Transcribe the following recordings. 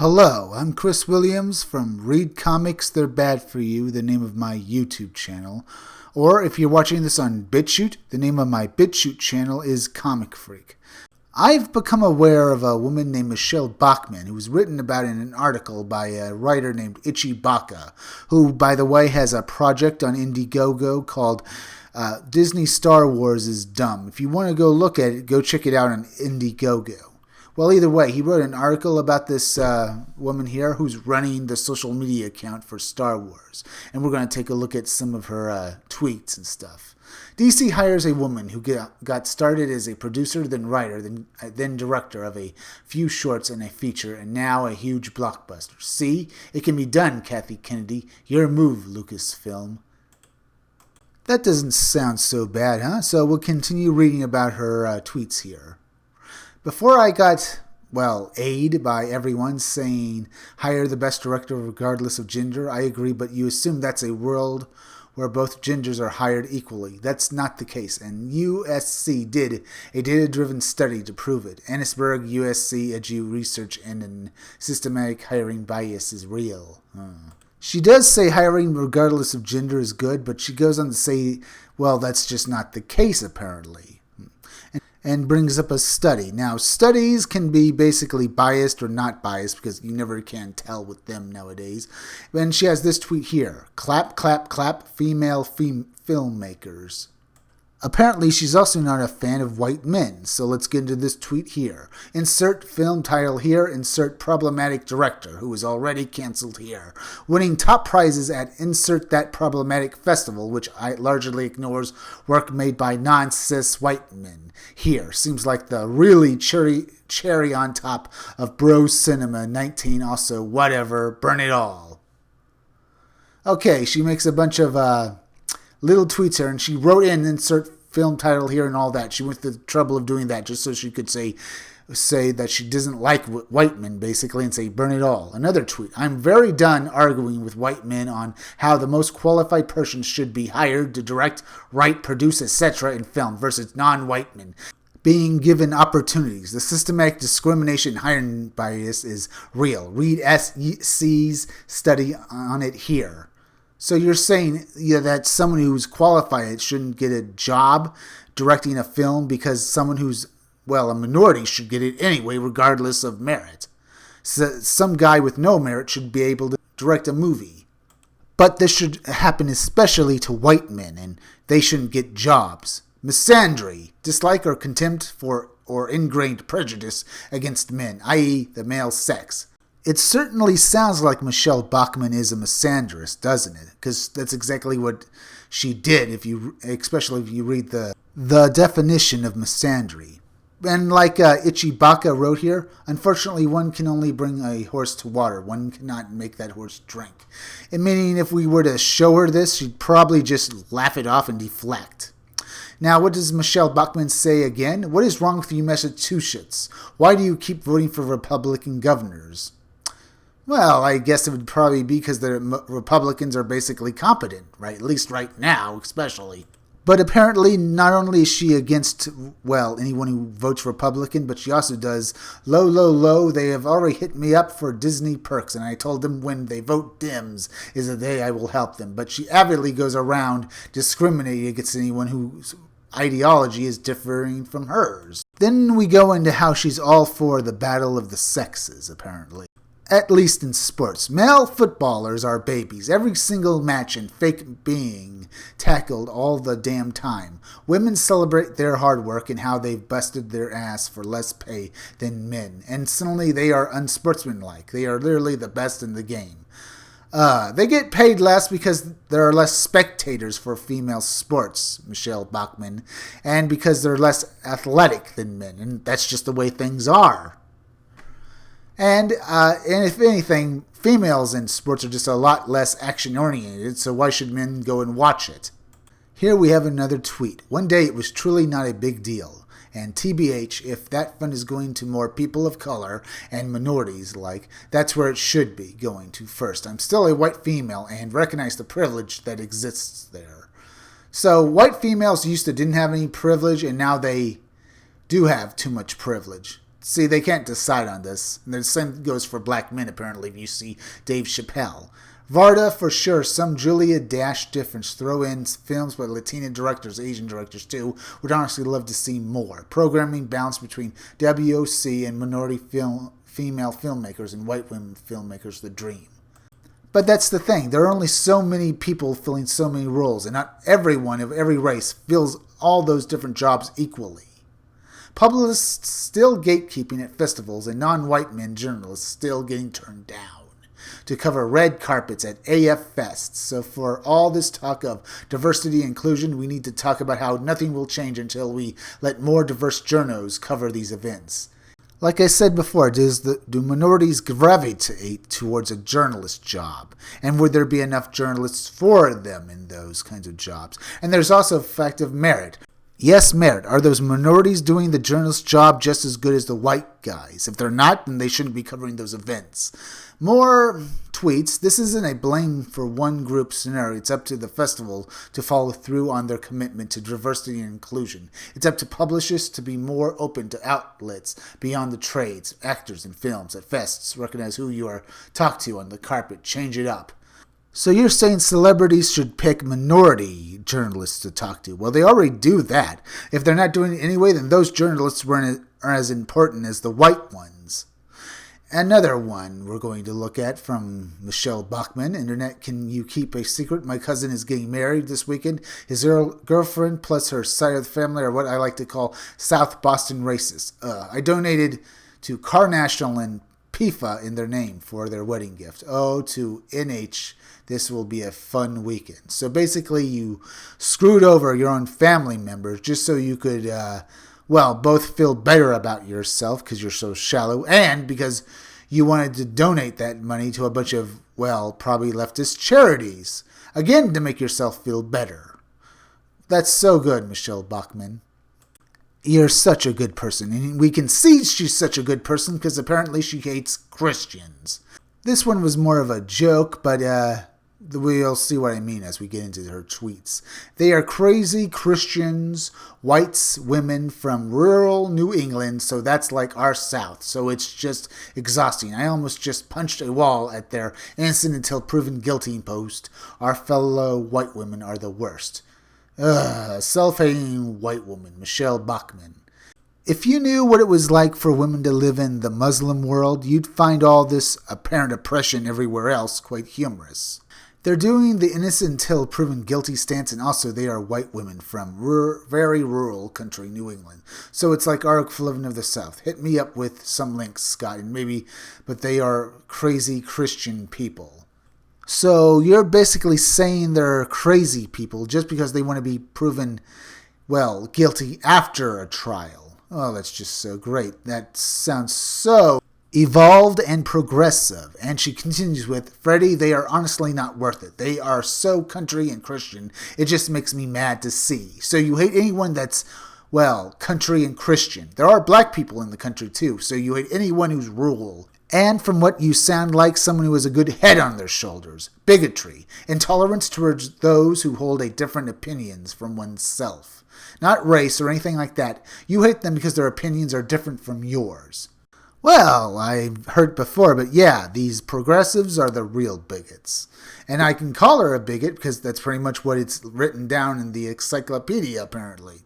Hello, I'm Chris Williams from Read Comics They're Bad For You, the name of my YouTube channel. Or if you're watching this on BitChute, the name of my BitChute channel is Comic Freak. I've become aware of a woman named Michelle Bachmann, who was written about in an article by a writer named Itchy Baka, who, by the way, has a project on Indiegogo called Disney Star Wars is Dumb. If you want to go look at it, go check it out on Indiegogo. Well, either way, he wrote an article about this woman here who's running the social media account for Star Wars. And we're going to take a look at some of her tweets and stuff. DC hires a woman who got started as a producer, then writer, then director of a few shorts and a feature, and now a huge blockbuster. See? It can be done, Kathy Kennedy. Your move, Lucasfilm. That doesn't sound so bad, huh? So we'll continue reading about her tweets here. Before I got, aid by everyone saying hire the best director regardless of gender, I agree, but you assume that's a world where both genders are hired equally. That's not the case, and USC did a data-driven study to prove it. Annisburg, USC, Edu Research, and systematic hiring bias is real. She does say hiring regardless of gender is good, but she goes on to say, that's just not the case, apparently. And brings up a study. Now, studies can be basically biased or not biased because you never can tell with them nowadays. And she has this tweet here. Clap, clap, clap, female filmmakers. Apparently, she's also not a fan of white men, so let's get into this tweet here. Insert film title here, insert problematic director, who is already canceled here. Winning top prizes at insert that problematic festival, which largely ignores work made by non-cis white men. Here, seems like the really cherry on top of bro cinema 19, also whatever, burn it all. Okay, she makes a bunch of little tweets here, and she wrote in insert film title here and all that. She went through the trouble of doing that just so she could say that she doesn't like white men, basically, and say burn it all. Another tweet. I'm very done arguing with white men on how the most qualified person should be hired to direct, write, produce, etc. in film versus non-white men being given opportunities. The systematic discrimination hiring bias is real. Read SC's study on it here. So you're saying that someone who's qualified shouldn't get a job directing a film because someone who's, a minority should get it anyway, regardless of merit. So some guy with no merit should be able to direct a movie. But this should happen especially to white men, and they shouldn't get jobs. Misandry, dislike or contempt for or ingrained prejudice against men, i.e. the male sex. It certainly sounds like Michelle Bachmann is a misandrist, doesn't it? Because that's exactly what she did, especially if you read the definition of misandry. And like Itchy Baka wrote here, unfortunately one can only bring a horse to water. One cannot make that horse drink. And meaning if we were to show her this, she'd probably just laugh it off and deflect. Now, what does Michelle Bachmann say again? What is wrong with you Massachusetts? Why do you keep voting for Republican governors? Well, I guess it would probably be because the Republicans are basically competent, right? At least right now, especially. But apparently, not only is she against, anyone who votes Republican, but she also does, low, they have already hit me up for Disney perks, and I told them when they vote Dems is the day I will help them. But she avidly goes around discriminating against anyone whose ideology is differing from hers. Then we go into how she's all for the battle of the sexes, apparently. At least in sports. Male footballers are babies. Every single match and fake being tackled all the damn time. Women celebrate their hard work and how they've busted their ass for less pay than men. And suddenly they are unsportsmanlike. They are literally the best in the game. They get paid less because there are less spectators for female sports, Michelle Bachmann, and because they're less athletic than men. And that's just the way things are. And if anything, females in sports are just a lot less action-oriented, so why should men go and watch it? Here we have another tweet. One day it was truly not a big deal. And TBH, if that fund is going to more people of color and minorities that's where it should be going to first. I'm still a white female and recognize the privilege that exists there. So white females didn't have any privilege, and now they do have too much privilege. see, they can't decide on this. And the same goes for black men, apparently, if you see Dave Chappelle. Varda, for sure, some Julia Dash difference. Throw in films by Latina directors, Asian directors too. Would honestly love to see more. Programming balance between WOC and minority female filmmakers and white women filmmakers, the dream. But that's the thing. There are only so many people filling so many roles, and not everyone of every race fills all those different jobs equally. Publicists still gatekeeping at festivals, and non-white men journalists still getting turned down to cover red carpets at AF Fests. So for all this talk of diversity and inclusion, we need to talk about how nothing will change until we let more diverse journos cover these events. Like I said before, do minorities gravitate towards a journalist job? And would there be enough journalists for them in those kinds of jobs? And there's also the fact of merit. Yes, merit. Are those minorities doing the journalist job just as good as the white guys? If they're not, then they shouldn't be covering those events. More tweets. This isn't a blame for one group scenario. It's up to the festival to follow through on their commitment to diversity and inclusion. It's up to publishers to be more open to outlets beyond the trades, actors and films at fests. Recognize who you are talked to on the carpet. Change it up. So you're saying celebrities should pick minority journalists to talk to. Well, they already do that. If they're not doing it anyway, then those journalists are as important as the white ones. Another one we're going to look at from Michelle Bachmann. Internet, can you keep a secret? My cousin is getting married this weekend. His girlfriend plus her side of the family are what I like to call South Boston racists. I donated to Car National and PIFA in their name for their wedding gift. Oh, to NH. This will be a fun weekend. So basically you screwed over your own family members just so you could, both feel better about yourself because you're so shallow and because you wanted to donate that money to a bunch of, probably leftist charities. Again, to make yourself feel better. That's so good, Michelle Bachmann. You're such a good person. And we can see she's such a good person because apparently she hates Christians. This one was more of a joke, but we'll see what I mean as we get into her tweets. They are crazy Christians, whites, women from rural New England, so that's like our South. So it's just exhausting. I almost just punched a wall at their innocent until proven guilty post. Our fellow white women are the worst. Self-hating white woman, Michelle Bachmann. If you knew what it was like for women to live in the Muslim world, you'd find all this apparent oppression everywhere else quite humorous. They're doing the innocent until proven guilty stance, and also they are white women from very rural country, New England. So it's like our equivalent of the South. Hit me up with some links, Scott, but they are crazy Christian people. So you're basically saying they're crazy people just because they want to be proven, guilty after a trial. Oh, that's just so great. That sounds so evolved and progressive. And she continues with, Freddie, they are honestly not worth it. They are so country and Christian. It just makes me mad to see. So you hate anyone that's, country and Christian. There are black people in the country too. So you hate anyone who's rural. And from what you sound like, someone who has a good head on their shoulders. Bigotry. Intolerance towards those who hold a different opinions from oneself. Not race or anything like that. You hate them because their opinions are different from yours. Well, I've heard before, but yeah, these progressives are the real bigots. And I can call her a bigot because that's pretty much what it's written down in the encyclopedia, apparently.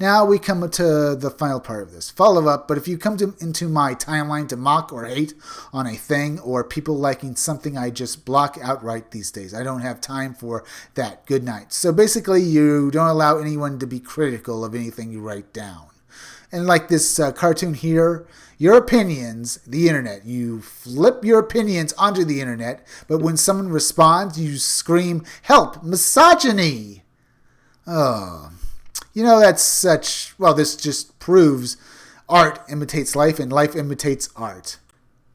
Now we come to the final part of this. Follow up, but if you come into my timeline to mock or hate on a thing or people liking something, I just block outright these days. I don't have time for that. Good night. So basically, you don't allow anyone to be critical of anything you write down. And like this cartoon here, your opinions, the internet, you flip your opinions onto the internet, but when someone responds, you scream, help, misogyny. Oh, that's such, this just proves art imitates life and life imitates art.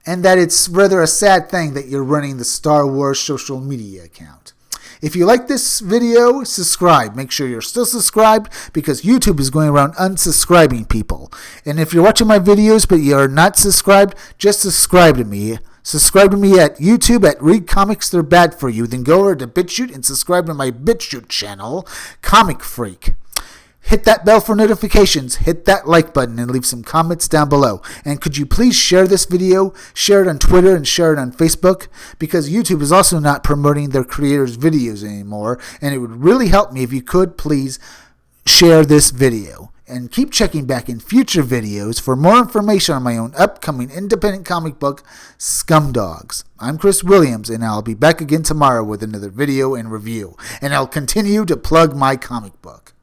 And that it's rather a sad thing that you're running the Star Wars social media account. If you like this video, subscribe. Make sure you're still subscribed because YouTube is going around unsubscribing people. And if you're watching my videos but you're not subscribed, just subscribe to me. Subscribe to me at YouTube at Read Comics They're Bad For You. Then go over to BitChute and subscribe to my BitChute channel, Comic Freak. Hit that bell for notifications, hit that like button, and leave some comments down below. And could you please share this video, share it on Twitter, and share it on Facebook? Because YouTube is also not promoting their creators' videos anymore, and it would really help me if you could please share this video. And keep checking back in future videos for more information on my own upcoming independent comic book, Scumdogs. I'm Chris Williams, and I'll be back again tomorrow with another video and review. And I'll continue to plug my comic book.